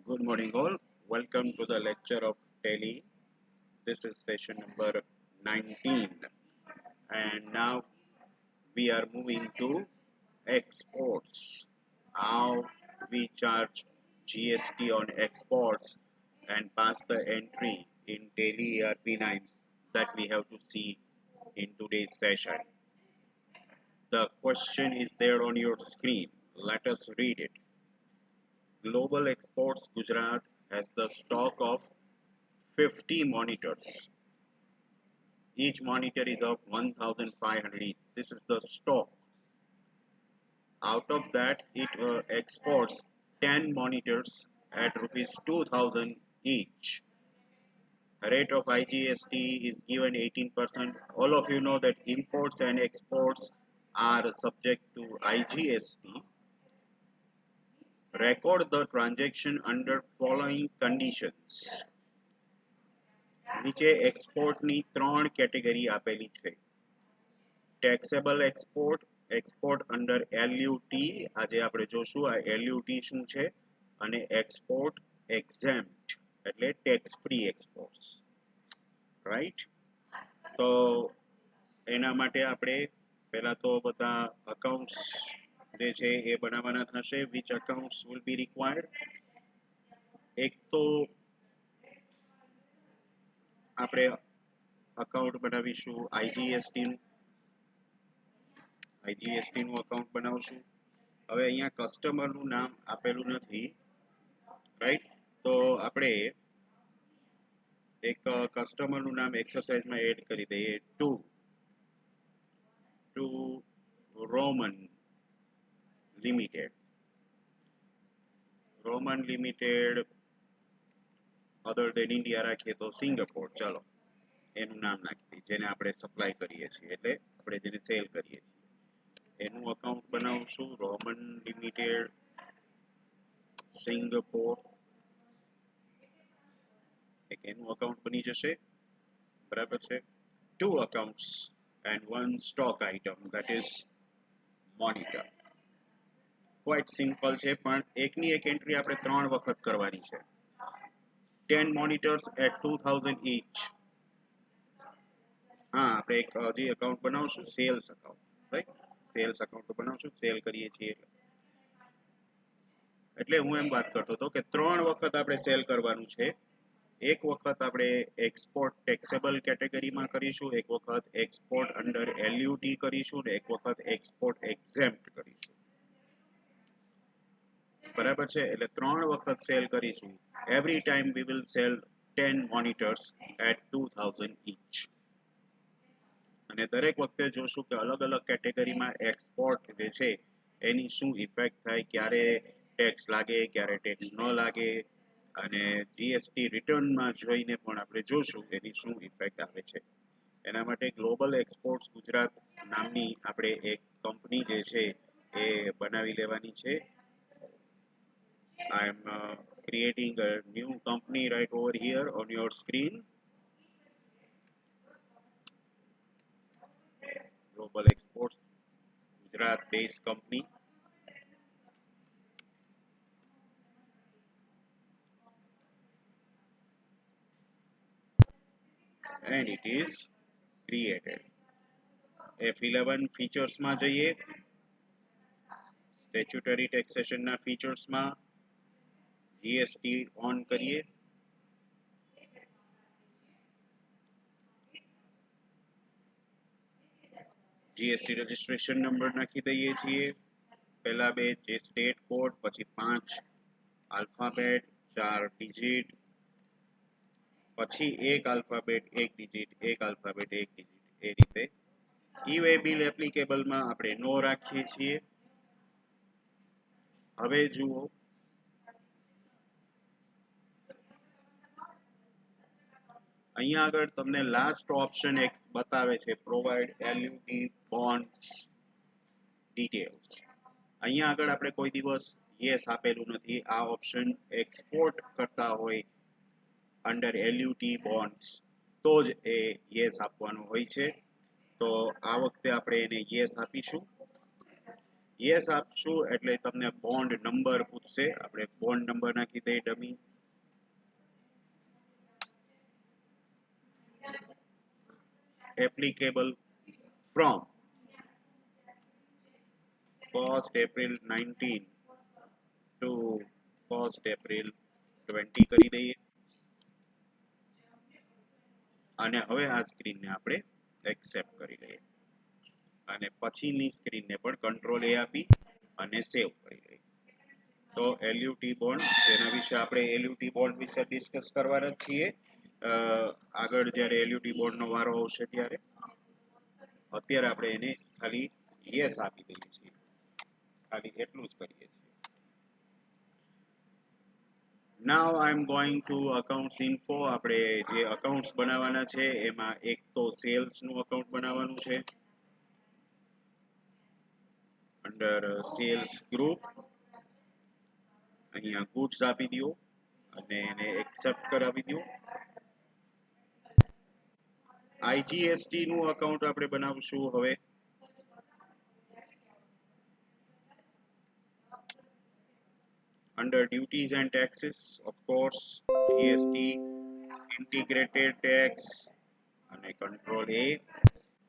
Good morning, all. Welcome to the lecture of Tele. This is session number 19, and now we are moving to exports. How we charge GST on exports and pass the entry in Tele ERP9 that we have to see in today's session. The question is there on your screen. Let us read it. Global Exports Gujarat has the stock of 50 monitors. Each monitor is of 1500 each. This is the stock. Out of that, it exports 10 monitors at rupees 2000 each. Rate of IGST is given 18%. All of you know that imports and exports are subject to IGST. Record the transaction under following conditions. નીચે એક્સપોર્ટની 3 category આપેલી છે. Taxable export, export under LUT, આજે આપણે જોશું આ LUT શું છે, અને એક્સપોર્ટ એક્ઝેમ્પ્ટ એટલે ટેક્સ ફ્રી એક્સપોર્ટ્સ, રાઈટ? તો એના માટે આપણે પહેલા તો બધા અકાઉન્ટ્સ જે છે એ બનાવવાના થશે. Which accounts will be required? એક તો આપણે અકાઉન્ટ બનાવીશું આઈજીએસટી નું અકાઉન્ટ બનાવશું. હવે અહીંયા કસ્ટમરનું નામ આપેલું નથી, રાઈટ? તો આપણે એક કસ્ટમરનું નામ એક્સરસાઇઝમાં એડ કરી દઈએ. ટુ રોમન લિમિટેડ અધર દેન ઇન્ડિયા રાખીએ તો સિંગાપોર. ચાલો એનું નામ નાખી દઈએ, જેને આપણે સપ્લાય કરીએ છીએ, એટલે આપણે જેને સેલ કરીએ છીએ એનું અકાઉન્ટ બનાવશું. રોમન લિમિટેડ સિંગાપોર, એક એનું અકાઉન્ટ બની જશે, બરાબર છે. 2 accounts and 1 stock item, that is monitor. Quite simple છે, પણ એકની એક એન્ટ્રી આપણે 3 વખત કરવાની છે. 10 monitors at 2000 each. હા, આપણે એક હજી અકાઉન્ટ બનાવશું, sales account, right? Sales account બનાવશું, સેલ કરીએ છીએ એટલે હું એમ વાત કરતો હતો કે 3 વખત આપણે સેલ કરવાનું છે. એક વખત આપણે એક્સપોર્ટ ટેક્સેબલ કેટેગરીમાં કરીશું, એક વખત એક્સપોર્ટ અંડર LUT કરીશું, અને એક વખત એક્સપોર્ટ એક્ઝેમ્પ્ટ કરીશું, બરાબર છે? એટલે 3 વખત સેલ કરીશું. Every time we will sell 10 monitors at 2000 each. અને દરેક વખતે જોશું કે અલગ અલગ કેટેગરીમાં એક્સપોર્ટ જે છે એની શું ઇફેક્ટ થાય, ક્યારે ટેક્સ લાગે, ક્યારે ટેક્સ ન લાગે, અને જીએસટી રિટર્નમાં જોઈને પણ આપણે જોશું એની શું ઇફેક્ટ આવે છે. એના માટે ગ્લોબલ એક્સપોર્ટ્સ ગુજરાત નામની આપણે એક કંપની જે છે એ બનાવી લેવાની છે. I am creating a new company right over here on your screen. Global Exports Gujarat based company. And it is created. F11 features માં જઈએ. સ્ટેચ્યુટરી ટેક્સેશનના ફીચર્સમાં જીએસટી ઓન કરીએ. જીએસટી રજિસ્ટ્રેશન નંબર નાખી દઈએ છીએ. પહેલા બે જે સ્ટેટ કોડ, પછી 5 આલ્ફાબેટ 4 ડિજિટ, પછી 1 આલ્ફાબેટ 1 ડિજિટ, 1 આલ્ફાબેટ 1 ડિજિટ, એ રીતે. ઈ-વે બિલ એપ્લિકેબલમાં આપણે નો રાખીએ છીએ. હવે જુઓ, અહીંયા આગળ તમને લાસ્ટ ઓપ્શન એક બતાવે છે, પ્રોવાઈડ LUT બોન્ડ્સ ડિટેલ્સ. અહીંયા આગળ આપણે કોઈ દિવસ યસ આપેલું નથી. આ ઓપ્શન એક્સપોર્ટ કરતા હોય અંડર LUT બોન્ડ્સ તો જ એ યસ આપવાનું હોય છે. તો આ વખતે આપણે એને યસ આપીશું. યસ આપશું એટલે તમને બોન્ડ નંબર પૂછશે. આપણે બોન્ડ નંબર નાખી દઈએ dummy. Applicable from 1st April 19 to 1st April 20 કરી દઈએ. અને હવે આ સ્ક્રીનને આપણે એક્સેપ્ટ કરી લઈએ અને પછીની સ્ક્રીનને પણ કંટ્રોલ એ આપી અને સેવ કરી લઈએ. તો એલયુટી બોન્ડ, જેના વિશે આપણે એલયુટી બોન્ડ વિશે ડિસ્કસ કરવાના છીએ આગળ જ્યારે એલયુટી બોન્ડનો વારો આવશે ત્યારે. અત્યારે આપણે એને ખાલી યસ આપી દઈએ છીએ, ખાલી એટલું જ કરીએ છીએ. Now I am going to accounts info. આપણે જે અકાઉન્ટ્સ બનાવવાના છે એમાં એક તો સેલ્સનું અકાઉન્ટ બનાવવાનું છે. અંડર સેલ્સ ગ્રુપ અહીંયા ગુડ્સ આપી દો અને એને એક્સેપ્ટ કરાવી દો. આઈજીએસટી નું અકાઉન્ટ આપણે બનાવશું હવે. Under duties and taxes, of course, GST, integrated tax અને control A.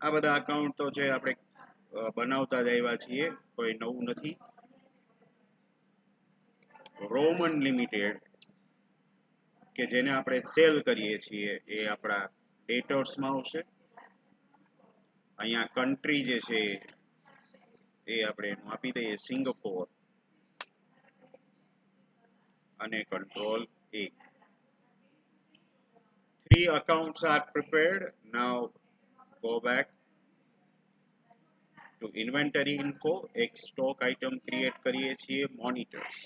આ બધા અકાઉન્ટ તો છે આપણે બનાવતા જ આવ્યા છીએ, કોઈ નવું નથી. રોમન લિમિટેડ કે જેને આપણે સેલ કરીએ છીએ એ આપણા ડેટર્સમાં આવશે. અહીંયા કન્ટ્રી જે છે એ આપણે એનું આપી દઈએ સિંગાપોર અને control A. 3 accounts are prepared. Now go back to inventory info. એક સ્ટોક આઇટમ ક્રિએટ કરીએ છીએ મોનિટર્સ.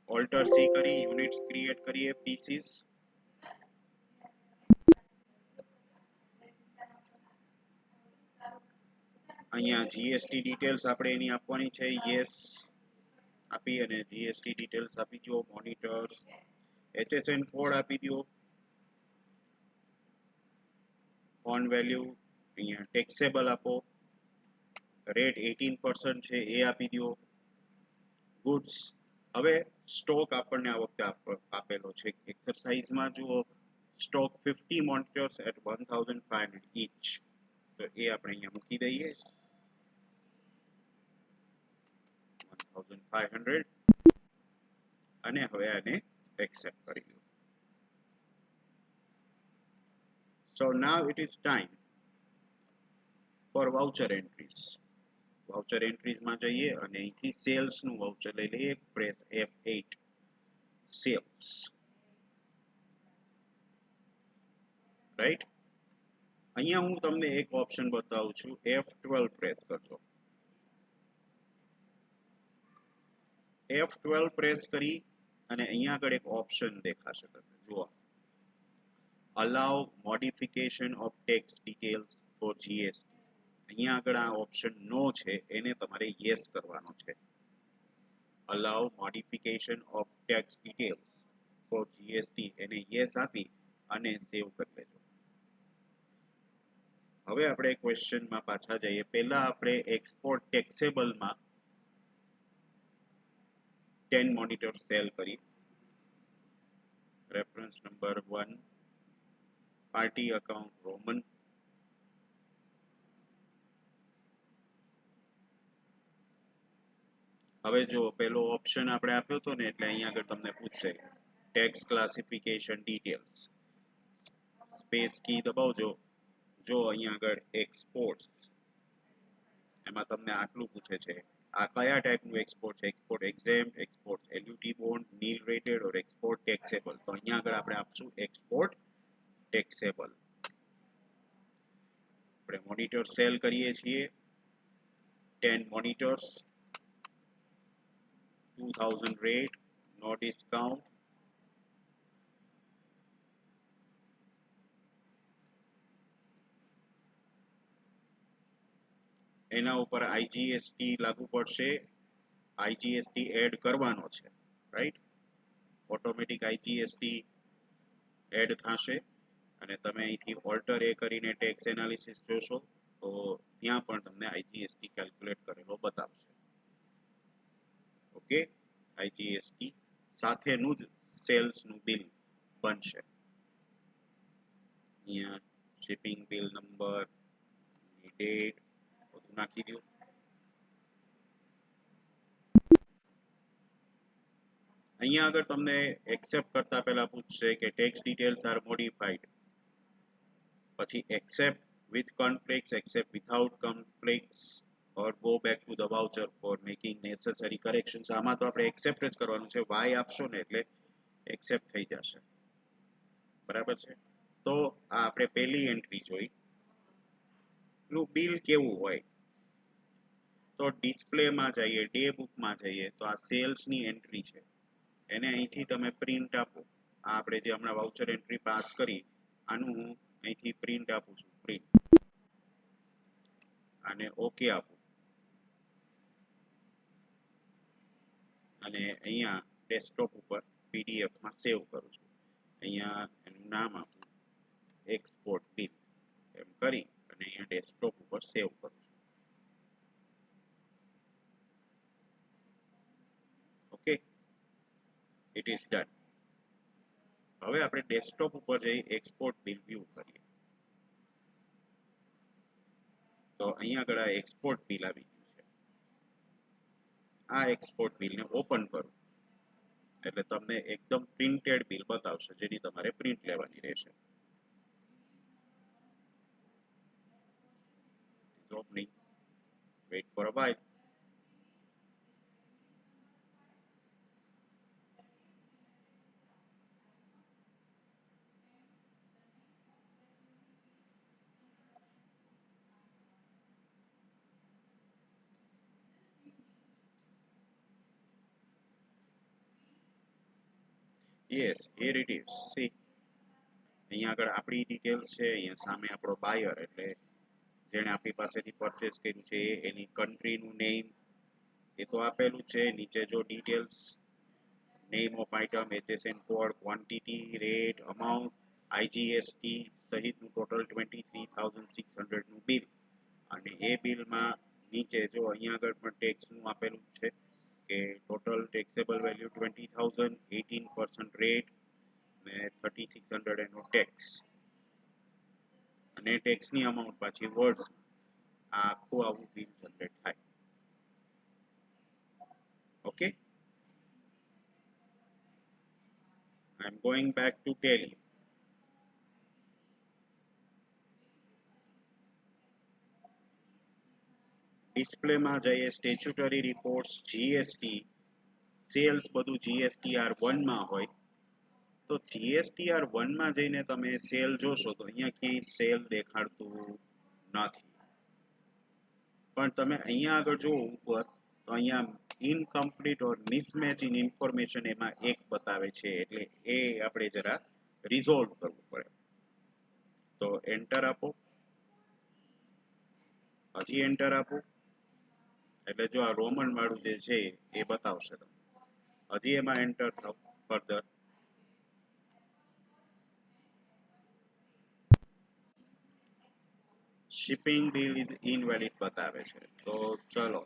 ઓલ્ટર સી કરી યુનિટ્સ ક્રિએટ કરીએ પીસીસ. અહીંયા જીએસટી ડિટેલ્સ આપણે એની આપવાની છે. યસ આપી અને જીએસટી ડિટેલ્સ આપી દો. મોનિટર્સ HSN કોડ આપી દો. ઓન વેલ્યુ અહીંયા ટેક્સેબલ આપો. રેટ 18% છે એ આપી દો. ગુડ્સ. હવે સ્ટોક આપણને આ વખતે આપેલો છે એક્સરસાઇઝમાં. જુઓ સ્ટોક 50 મોનિટર્સ એટ 1500 ઇચ. તો એ આપણે અહીંયા મૂકી દઈએ 1500 અને હવે આને એક્સેપ્ટ કરી લો. So now it is time for voucher entries. Voucher એન્ટ્રીઝમાં જઈએ અને અહીંથી સેલ્સનું વાઉચર લઈ લઈએ. Press F8 sales. રાઈટ. અહીંયા હું તમને એક ઓપ્શન બતાવું છું. F12 પ્રેસ કરજો. F12 પ્રેસ કરી અને અહીંયા આગળ એક ઓપ્શન દેખાશે તમને, જુઓ allow modification of tax details for GST. અહીંયા આગળ આ ઓપ્શન નો છે એને તમારે યસ કરવાનો છે. Allow modification of tax details for GST એને યસ આપી અને સેવ કરી લેજો. હવે આપણે ક્વેશ્ચનમાં પાછા જઈએ. પહેલા આપણે એક્સપોર્ટ ટેક્સેબલમાં 10 મોનિટર સેલ કરી. Reference number 1 party account Roman. હવે જો પેલો ઓપ્શન આપણે આપ્યો હતો ને એટલે અહીંયા આગળ તમને પૂછશે ટેક્સ ક્લાસિફિકેશન ડિટેલ્સ. સ્પેસ કી દબાવજો. જો અહીંયા આગળ એક્સપોર્ટ્સ એમાં તમને આટલું પૂછે છે. આ કયા ટાઈપનું એક્સપોર્ટ છે? એક્સપોર્ટ એક્ઝેમ્પ્ટ, એક્સપોર્ટ એલયુટી બોન્ડ, નીલ રેટેડ ઓર એક્સપોર્ટ ટેક્સેબલ. તો અહીંયા આગળ આપણે આપશું એક્સપોર્ટ ટેક્સેબલ. આપણે મોનિટર સેલ કરીએ છીએ 10 મોનિટર્સ 2000 rate, no discount. એના ઉપર આઈજીએસટી લાગુ પડશે. આઈજીએસટી એડ કરવાનો છે, રાઈટ. ઓટોમેટિક આઈજીએસટી એડ થશે અને તમે અહીંથી ઓલ્ટર એ કરીને ટેક્સ એનાલિસિસ જોશો તો ત્યાં પણ તમને આઈજીએસટી કેલ્ક્યુલેટ કરેલો બતાવશે. ઓકે, આઈજીએસટી સાથેનું જ સેલ્સનું બિલ બનશે. અહીંયા શિપિંગ બિલ નંબર, ડેટ બધું નાખી દો. અહીંયા આગળ તમને એક્સેપ્ટ કરતા પહેલા પૂછશે કે ટેક્સ ડિટેલ્સ આર મોડિફાઈડ, પછી accept with conflicts, accept without conflicts or go back to the voucher for making necessary corrections. આમાં તો આપણે એક્સેપ્ટ જ કરવાનું છે, વાય આપશો ને એટલે એક્સેપ્ટ થઈ જશે. બરાબર છે. તો આ આપણે પહેલી એન્ટ્રી જોઈ નું બિલ કેવું હોય. તો ડિસ્પ્લેમાં જઈએ, ડે બુકમાં જઈએ તો આ સેલ્સની એન્ટ્રી છે, એને અહીંથી તમે પ્રિન્ટ આપો. આ આપણે જે હમણાં વાઉચર એન્ટ્રી પાસ કરી આનું હું અહીંથી પ્રિન્ટ આપું છું, પ્રિન્ટ, અને ઓકે આપું અને અહીંયા ડેસ્કટોપ ઉપર પીડીએફમાં સેવ કરું છું. અહીંયા એનું નામ આપું એક્સપોર્ટ બિલ એમ કરી અને અહીંયા ડેસ્કટોપ ઉપર સેવ કરું છું. Okay, it is done. હવે આપણે ડેસ્કટોપ ઉપર જઈ એક્સપોર્ટ બિલ વ્યૂ કરીએ તો અહીંયા આગળ આ એક્સપોર્ટ બિલ આવી ગયું છે. આ એક્સપોર્ટ બિલને ઓપન કરું એટલે તમને એકદમ પ્રિન્ટેડ બિલ બતાવશે, જેની તમારે પ્રિન્ટ લેવાની રહેશે. Opening, weight for a while. Yes, here it is. See, અહીંયા આગળ આપણી ડિટેલ્સ છે, અહીંયા સામે આપણો બાયર એટલે જેણે આપણી પાસેથી પરચેસ કર્યું છે એની કન્ટ્રીનું નેમ એ તો આપેલું છે. નીચે જો details, name of item, HSN code, quantity, rate, amount, IGST સહિતનું ટોટલ 23,600 નું બિલ. અને એ બિલમાં નીચે જો અહીંયા આગળ પણ ટેક્સનું આપેલું છે કે ટોટલ ટેક્સેબલ વેલ્યુ 20,000, 18% રેટ ને 3,600 એનો ટેક્સ, અને ટેક્સની અમાઉન્ટ પાછી વર્ડ્સ આ આખું આવું બિલ જનરેટ થાય. Okay, I am going back to Tally. ડિસ્પ્લેમાં જઈએ, સ્ટેચ્યુટરી રિપોર્ટ્સ, જીએસટી, સેલ્સ બધું GSTR1 માં હોય. તો GSTR1 માં જઈને તમે સેલ જોશો તો અહીંયા ક્યાંય સેલ દેખાડતું નથી. પણ તમે અહીંયા આગળ જો ઉપર તો અહીંયા incomplete or mismatch in information એમાં એક બતાવે છે, એટલે એ આપણે જરા રિઝોલ્વ કરવું પડે. તો એન્ટર આપો, હજી એન્ટર આપો એટલે જો આ રોમન વાળું જે છે એ બતાવશે તમને. હજી એમાં એન્ટર થાવ further, shipping bill is invalid બતાવે છે. તો ચલો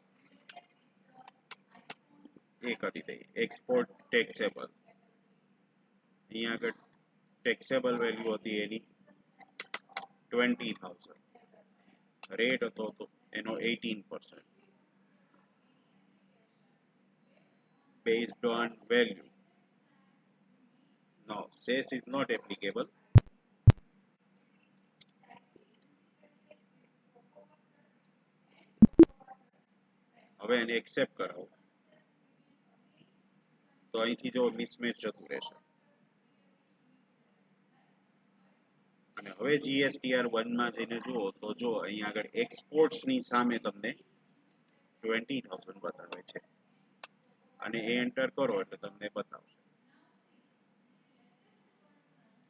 એ કરી દઈએ. એક્સપોર્ટ ટેક્સેબલ, અહીંયા આગળ ટેક્સેબલ વેલ્યુ હતી એની 20,000, રેટ હતો તો એનો 18%, based on value. No, cess is not applicable. હવે એને એક્સેપ્ટ કરાવો તો અહીંથી જો મિસમેચ જતું રહેશે. અને હવે GSTR1 માં જઈને જુઓ તો જો અહીંયા આગળ એક્સપોર્ટ્સ ની સામે તમને 20,000 બતાવે છે, અને એ એન્ટર કરો એટલે તમને બતાવશે.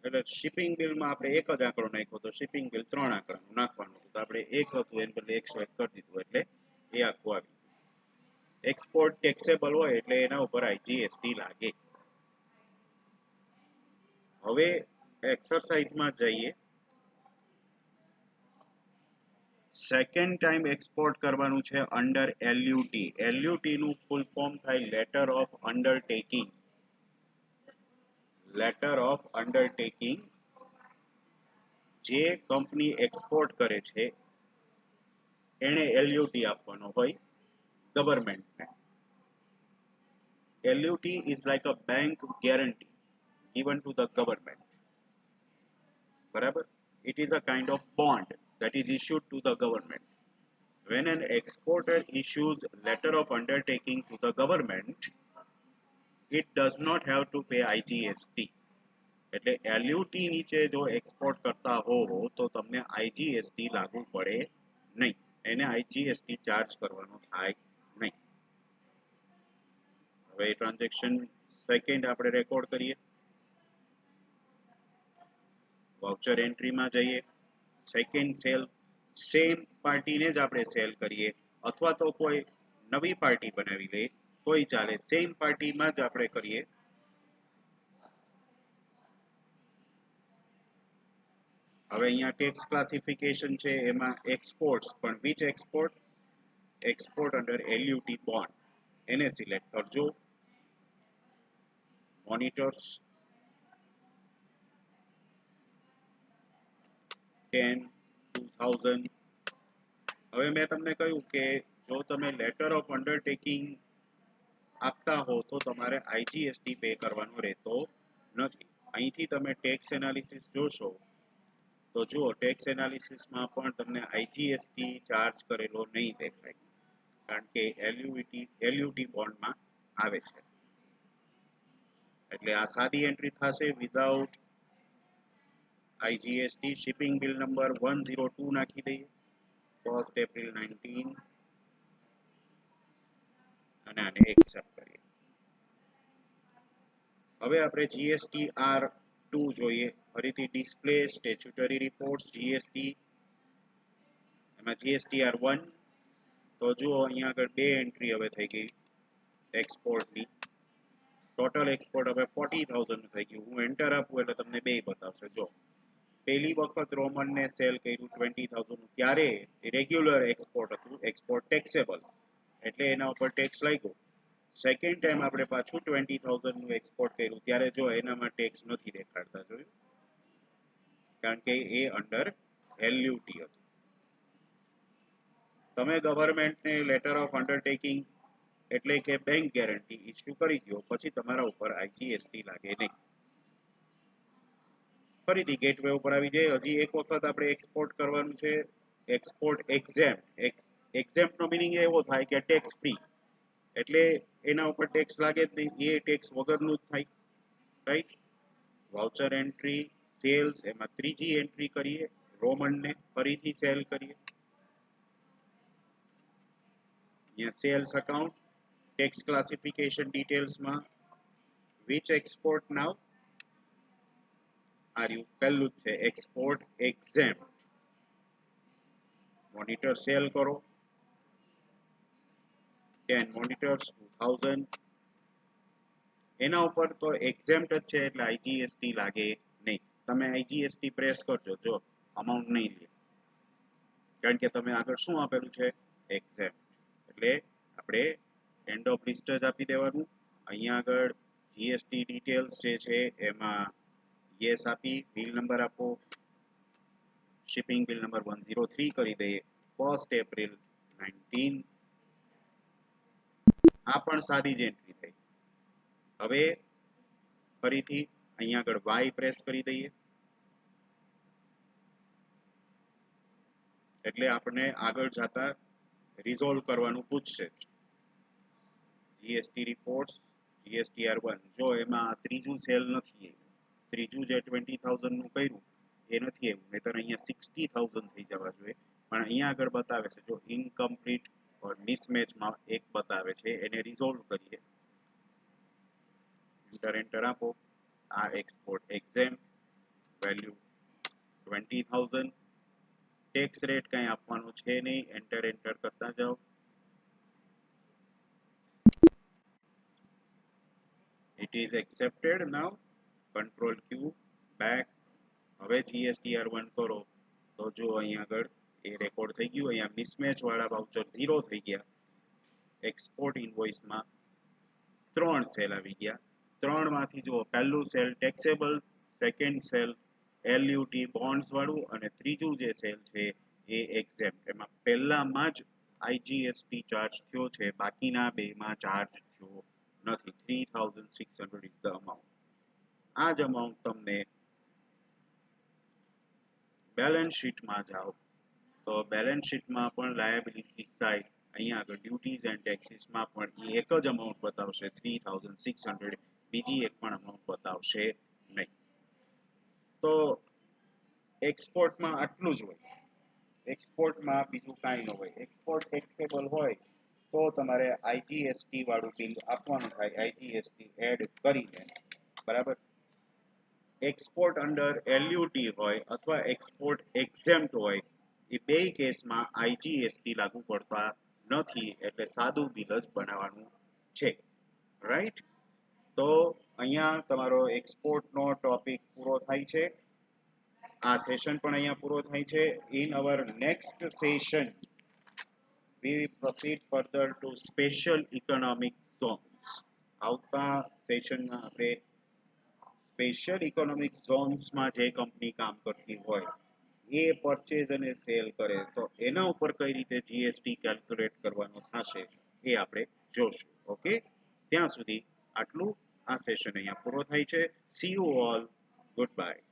એટલે શિપિંગ બિલમાં આપણે એક જ આંકડો નાખ્યો તો શિપિંગ બિલ 3 આંકડાનું નાખવાનું હતું, તો આપણે એક હતું એને બદલે 101 કરી દીધું એટલે એ આખું આવી. એક્સપોર્ટ ટેક્સેબલ હોય એટલે એના ઉપર આઈજીએસટી લાગે. હવે એક્સરસાઇઝમાં જઈએ. સેકન્ડ ટાઈમ એક્સપોર્ટ કરવાનું છે અંડર એલયુટી. એલયુટી નું ફૂલ ફોર્મ થાય letter of undertaking. Letter of undertaking. જે કંપની એક્સપોર્ટ કરે છે એને એલયુટી આપવાનો હોય ગવર્મેન્ટને. LUT is like a bank guarantee given to the government. બરાબર? It is a kind of bond that is issued to the government. When an exporter issues letter of undertaking to the government, it does not have to pay IGST. એટલે એલયુટી નીચે જો export કરતા હો તો તમને IGST લાગુ પડે નહીં. એને આઈજીએસટી ચાર્જ કરવાનો થાય નહીં. હવે ટ્રાન્ઝેક્શન સેકન્ડ આપણે રેકોર્ડ કરીએ. વાઉચર એન્ટ્રીમાં જઈએ. સેકન્ડ સેલ સેમ પાર્ટીને જ આપણે સેલ કરીએ અથવા તો કોઈ નવી પાર્ટી બનાવી લઈએ તોય ચાલે. સેમ પાર્ટીમાં જ આપણે કરીએ. હવે અહીંયા ટેક્સ ક્લાસિફિકેશન છે એમાં એક્સપોર્ટ્સ, પણ which export? Export under LUT bond એને સિલેક્ટ કરજો. મોનિટર્સ 10 2000. હવે મેં તમને કહ્યું કે જો તમે લેટર ઓફ અંડરટેકિંગ આપતા હો તો તમારે આઈજીએસટી પે કરવાનો રહેતો નથી. અહીંથી તમે ટેક્સ એનાલિસિસ જોશો તો જુઓ ટેક્સ એનાલિસિસમાં પણ તમને આઈજીએસટી ચાર્જ કરેલો નહીં દેખાય, કારણ કે એલયુટી બોન્ડમાં આવે છે. એટલે આ સાદી એન્ટ્રી થશે without IGST. Shipping bill number 102 નાખી દઈએ. 1 એપ્રિલ 19 અને આને એક્સેપ્ટ કરીએ. હવે આપણે જીએસટી R2 જોઈએ. ફરીથી ડિસ્પ્લે સ્ટેચ્યુટરી રિપોર્ટ્સ જીએસટી. એમાં જીએસટી R1 તો જુઓ અહીંયા આગળ બે એન્ટ્રી હવે થઈ ગઈ એક્સપોર્ટની. ટોટલ એક્સપોર્ટ હવે 40,000 થઈ ગયું. હું એન્ટર આપું એટલે તમને બે બતાવશે. જો પહેલી વખત રોમનને સેલ કર્યું 20,000 ત્યારે રેગ્યુલર એક્સપોર્ટ હતું, એક્સપોર્ટ ટેક્સેબલ એટલે એના ઉપર ટેક્સ લાગ્યો. સેકન્ડ ટાઈમ આપણે પાછું 20,000 નું એક્સપોર્ટ કર્યું ત્યારે જો એનામાં ટેક્સ નથી દેખાડતા, જોયું? કારણ કે એ અંડર એલયુટી હતું. તમે ગવર્મેન્ટને લેટર ઓફ અંડરટેકિંગ એટલે કે બેંક ગેરંટી ઇસ્યુ કરી દો પછી તમારા ઉપર આઈજીએસટી લાગે નહીં. ફરીથી ગેટવે ઉપર આવી જાય. હજી એક વખત આપણે એક્સપોર્ટ કરવાનું છે. એક્સપોર્ટ એક્ઝેમ્પ્ટ. એક્ઝેમ્પ્ટ નો મિનિંગ એવો થાય કે ટેક્સ ફ્રી, એટલે એના ઉપર ટેક્સ લાગે જ નહીં, એ ટેક્સ વગરનું જ થાય, રાઈટ? વાઉચર એન્ટ્રી સેલ્સ, એમાં ત્રીજી એન્ટ્રી કરીએ. રોમનને ફરીથી સેલ કરીએ. અહીંયા સેલ્સ અકાઉન્ટ ટેક્સ ક્લાસિફિકેશન ડિટેલ્સમાં which export now are you? પહેલું જ છે એક્સપોર્ટ એક્ઝેમ્પ્ટ. મોનિટર સેલ કરો 10 મોનિટર્સ 2000. એના ઉપર તો એક્ઝેમ્પ્ટ જ છે એટલે આઈજીએસટી લાગે નહીં. તમે આઈજીએસટી પ્રેસ કરજો, જો અમાઉન્ટ નહીં લે, કારણ કે તમે આગળ શું આપેલું છે? એક્ઝેમ્પ્ટ. એટલે આપણે એન્ડ ઓફ લિસ્ટ જ આપી દેવાનું. અહીંયા આગળ જીએસટી ડિટેલ્સ જે છે એમાં યસ આપી બિલ નંબર આપો. શિપિંગ બિલ નંબર 103 કરી દઈએ. 1 એપ્રિલ 19. આ પણ સાદી જ એન્ટ્રી થઈ. હવે ફરીથી અહીંયા આગળ વાય પ્રેસ કરી દઈએ એટલે આપણે આગળ જતા રિઝોલ્વ કરવાનું પૂછશે. જીએસટી રિપોર્ટ્સ જીએસટી R1 જો એમાં ત્રીજું સેલ નથી, ત્રીજું જે 20,000 નું કર્યું એ નથી આવ્યું, નહીતર અહીંયા 60,000 થઈ જવા જોઈએ. પણ અહીંયા આગળ બતાવે છે જો ઇનકમ્પ્લીટ ઓર મિસમેચમાં એક બતાવે છે, એને રિઝોલ્વ કરીએ. એન્ટર આપો. આ એક્સપોર્ટ એક્ઝેમ્પ્ટ વેલ્યુ 20,000. ટેક્સ રેટ કઈ આપવાનું છે નહીં. એન્ટર કરતા જાઓ. It is accepted now. Control Q back હવે GSTR1 કરો તો જો અહીંયા આગળ એ રેકોર્ડ થઈ ગયું. અહીંયા મિસમેચ વાળા વાઉચર 0 થઈ ગયા. એક્સપોર્ટ ઇનવોઇસમાં 3 સેલ આવી ગયા. 3 માંથી જો પહેલું cell taxable, second cell LUT bonds વાળું અને ત્રીજું જે સેલ છે એ એક્ઝેમ્પ્ટ. એમાં પહેલામાં જ IGST ચાર્જ થયો છે, બાકીના બેમાં ચાર્જ થયો નથી. 3600 ઇઝ ધ અમાઉન્ટ. આ જ અમાઉન્ટ તમને બેલેન્સ શીટમાં જાઓ તો બેલેન્સ શીટમાં પણ લાયબિલિટી સાઇડ અહીંયા આગળ ડ્યુટીઝ એન્ડ ટેક્સીસમાં પણ એક જ અમાઉન્ટ બતાવશે 3600, બીજી એક પણ અમાઉન્ટ બતાવશે નહીં. તો એક્સપોર્ટમાં આટલું જ હોય. એક્સપોર્ટમાં બીજું કાંઈ ન હોય. એક્સપોર્ટ ટેક્સેબલ હોય તો તમારે IGST વાળું બિલ આપવાનું થાય, IGST એડ કરીને, બરાબર. એક્સપોર્ટ અંડર LUT હોય અથવા એક્સપોર્ટ એક્ઝેમ્પ્ટ હોય, એ બે કેસમાં IGST લાગુ પડતા નથી, એટલે સાદું બિલ જ બનાવવાનું છે, રાઈટ. તો અહીંયા તમારો એક્સપોર્ટનો ટોપિક પૂરો થાય છે. આ સેશન પણ અહીંયા પૂરો થાય છે. In our next session we proceed further to special economic zones. આવતા સેશનમાં આપણે સ્પેશિયલ ઇકોનોમિક ઝોન્સમાં જે કંપની કામ કરતી હોય એ પરચેઝ અને સેલ કરે તો એના ઉપર કઈ રીતે જીએસટી કેલ્ક્યુલેટ કરવાનો થશે એ આપણે જોશું. ઓકે, ત્યાં સુધી આટલું. આ સેશન અહીંયા પૂરો થાય છે. C you all, good bye.